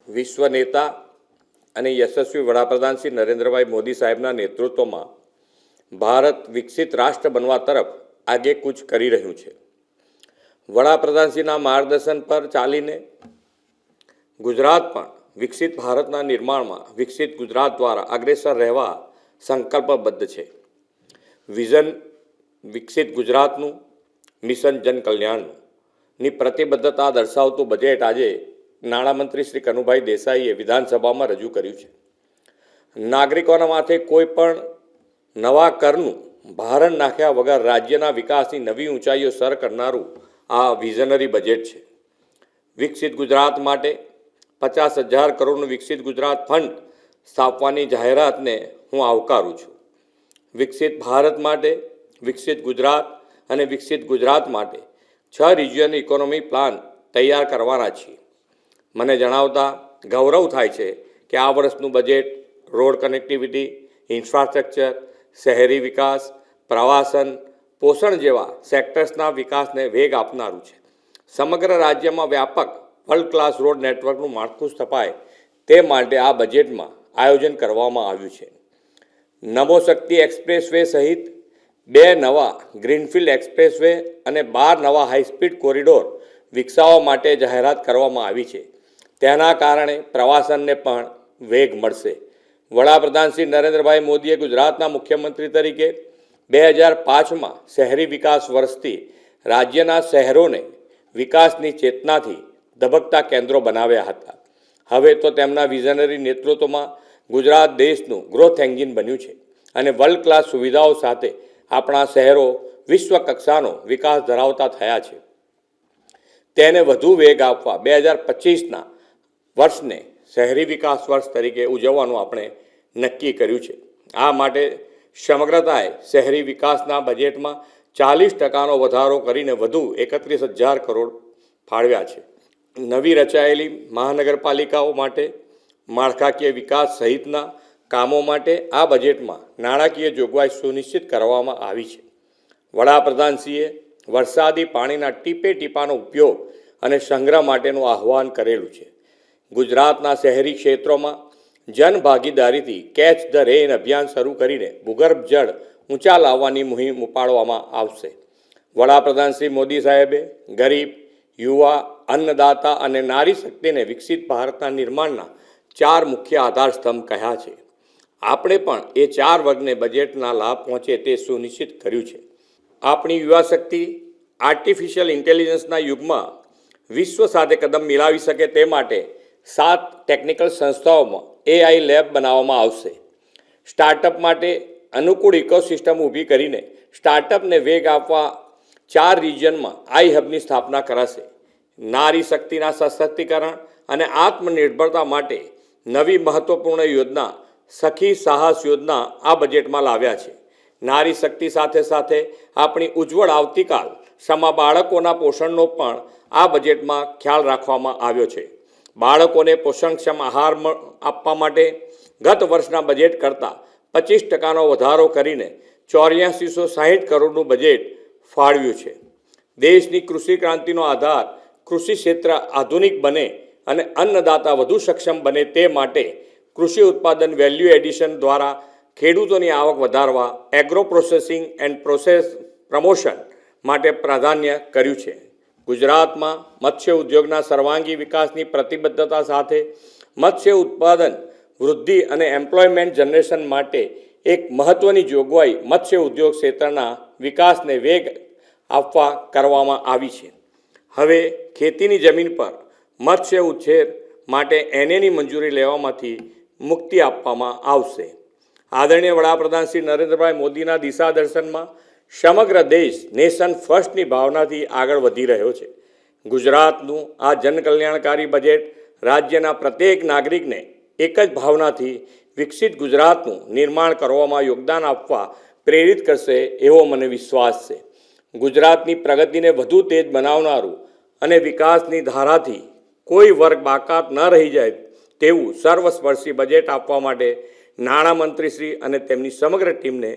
વિશ્વ નેતા અને યશસ્વી વડાપ્રધાન શ્રી નરેન્દ્રભાઈ મોદી સાહેબના નેતૃત્વમાં ભારત વિકસિત રાષ્ટ્ર બનવા તરફ આગેકૂચ કરી રહ્યું છે. વડાપ્રધાનશ્રીના માર્ગદર્શન પર ચાલીને ગુજરાત પણ વિકસિત ભારતના નિર્માણમાં વિકસિત ગુજરાત દ્વારા અગ્રેસર રહેવા સંકલ્પબદ્ધ છે. વિઝન વિકસિત ગુજરાતનું, મિશન જન કલ્યાણની પ્રતિબદ્ધતા દર્શાવતું બજેટ આજે નાણામંત્રી શ્રી કનુભાઈ દેસાઈએ વિધાનસભામાં રજૂ કર્યું છે. નાગરિકોના માથે કોઈ પણ નવા કરનું ભારણ નાખ્યા વગર રાજ્યના વિકાસની નવી ઊંચાઈઓ સર કરનારું આ વિઝનરી બજેટ છે. વિકસિત ગુજરાત માટે 50,000 કરોડનું વિકસિત ગુજરાત ફંડ સ્થાપવાની જાહેરાતને હું આવકારું છું. વિકસિત ભારત માટે, વિકસિત ગુજરાત અને વિકસિત ગુજરાત માટે 6 રિજિયન ઇકોનોમી પ્લાન તૈયાર કરવાના છીએ. મને જણાવતા ગૌરવ થાય છે કે આ વર્ષનું બજેટ રોડ કનેક્ટિવિટી, ઇન્ફ્રાસ્ટ્રક્ચર, શહેરી વિકાસ, પ્રવાસન, પોષણ જેવા સેક્ટર્સના વિકાસને વેગ આપનારું છે. સમગ્ર રાજ્યમાં વ્યાપક વર્લ્ડ ક્લાસ રોડ નેટવર્કનું માળખું સ્થપાય તે માટે આ બજેટમાં આયોજન કરવામાં આવ્યું છે. નમો શક્તિ એક્સપ્રેસવે સહિત 2 નવા ગ્રીનફિલ્ડ એક્સપ્રેસવે અને 12 નવા હાઈસ્પીડ કોરિડોર વિકસાવવા માટે જાહેરાત કરવામાં આવી છે. તેના કારણે પ્રવાસનને પણ વેગ મળશે. વડાપ્રધાન શ્રી નરેન્દ્રભાઈ મોદીએ ગુજરાતના મુખ્યમંત્રી તરીકે 2005માં શહેરી વિકાસ વર્ષથી રાજ્યના શહેરોને વિકાસની ચેતનાથી ધબકતા કેન્દ્રો બનાવ્યા હતા. હવે તો તેમના વિઝનરી નેતૃત્વમાં ગુજરાત દેશનું ગ્રોથ એન્જિન બન્યું છે અને વર્લ્ડ ક્લાસ સુવિધાઓ સાથે આપણા શહેરો વિશ્વ કક્ષાનો વિકાસ ધરાવતા થયા છે. તેને વધુ વેગ આપવા 2025ના વર્ષને શહેરી વિકાસ વર્ષ તરીકે ઉજવવાનું આપણે નક્કી કર્યું છે. આ માટે સમગ્રતાએ શહેરી વિકાસના બજેટમાં 40%નો વધારો કરીને વધુ 31,000 કરોડ ફાળવ્યા છે. નવી રચાયેલી મહાનગરપાલિકાઓ માટે માળખાકીય વિકાસ સહિતના કામો માટે આ બજેટમાં નાણાકીય જોગવાઈ સુનિશ્ચિત કરવામાં આવી છે. વડાપ્રધાનશ્રીએ વરસાદી પાણીના ટીપે ટીપાનો ઉપયોગ અને સંગ્રહ માટેનું આહ્વાન કરેલું છે. ગુજરાતના શહેરી ક્ષેત્રોમાં જનભાગીદારીથી કેચ ધ રેન અભિયાન શરૂ કરીને ભૂગર્ભ જળ ઊંચા લાવવાની મુહિમ ઉપાડવામાં આવશે. વડાપ્રધાન શ્રી મોદી સાહેબે ગરીબ, યુવા, અન્નદાતા અને નારી શક્તિને વિકસિત ભારતના નિર્માણના 4 મુખ્ય આધાર સ્તંભ કહ્યા છે. આપણે પણ એ 4 વર્ગને બજેટના લાભ પહોંચે તે સુનિશ્ચિત કર્યું છે. આપણી યુવા શક્તિ આર્ટિફિશિયલ ઇન્ટેલિજન્સના યુગમાં વિશ્વ સાથે કદમ મિલાવી શકે તે માટે 7 ટેકનિકલ સંસ્થાઓમાં AI લેબ બનાવવામાં આવશે. સ્ટાર્ટઅપ માટે અનુકૂળ ઇકોસિસ્ટમ ઊભી કરીને સ્ટાર્ટઅપને વેગ આપવા 4 રિજિયનમાં આઈ હબની સ્થાપના કરાશે. નારી શક્તિના સશક્તિકરણ અને આત્મનિર્ભરતા માટે નવી મહત્વપૂર્ણ યોજના સખી સાહસ યોજના આ બજેટમાં લાવ્યા છે. નારી શક્તિ સાથે સાથે આપણી ઉજ્જવળ આવતીકાલ સમા બાળકોના પોષણનો પણ આ બજેટમાં ખ્યાલ રાખવામાં આવ્યો છે. બાળકોને પોષણક્ષમ આહાર આપવા માટે ગત વર્ષના બજેટ કરતાં 25%નો વધારો કરીને 8460 કરોડનું બજેટ ફાળવ્યું છે. દેશની કૃષિ ક્રાંતિનો આધાર કૃષિ ક્ષેત્ર આધુનિક બને અને અન્નદાતા વધુ સક્ષમ બને તે માટે કૃષિ ઉત્પાદન વેલ્યુ એડિશન દ્વારા ખેડૂતોની આવક વધારવા agro processing and process promotion માટે પ્રાધાન્ય કર્યું છે. ગુજરાતમાં મત્સ્ય ઉદ્યોગના સર્વાંગી વિકાસની પ્રતિબદ્ધતા સાથે મત્સ્ય ઉત્પાદન વૃદ્ધિ અને એમ્પ્લોયમેન્ટ જનરેશન માટે એક મહત્ત્વની જોગવાઈ મત્સ્ય ઉદ્યોગ ક્ષેત્રના વિકાસને વેગ આપવા કરવામાં આવી છે. હવે ખેતીની જમીન પર મત્સ્ય ઉછેર માટે એનએની મંજૂરી લેવામાંથી મુક્તિ આપવામાં આવશે. આદરણીય વડાપ્રધાન શ્રી નરેન્દ્રભાઈ મોદીના દિશા દર્શનમાં સમગ્ર દેશ નેશન ફર્સ્ટની ભાવનાથી આગળ વધી રહ્યો છે. ગુજરાતનું આ જનકલ્યાણકારી બજેટ રાજ્યના પ્રત્યેક નાગરિકને એક જ ભાવનાથી વિકસિત ગુજરાતનું નિર્માણ કરવામાં યોગદાન આપવા પ્રેરિત કરશે એવો મને વિશ્વાસ છે. ગુજરાતની પ્રગતિને વધુ તેજ બનાવનારું અને વિકાસની ધારાથી કોઈ વર્ગ બાકાત ન રહી જાય તેવું સર્વસ્પર્શી બજેટ આપવા માટે નાણામંત્રીશ્રી અને તેમની સમગ્ર ટીમને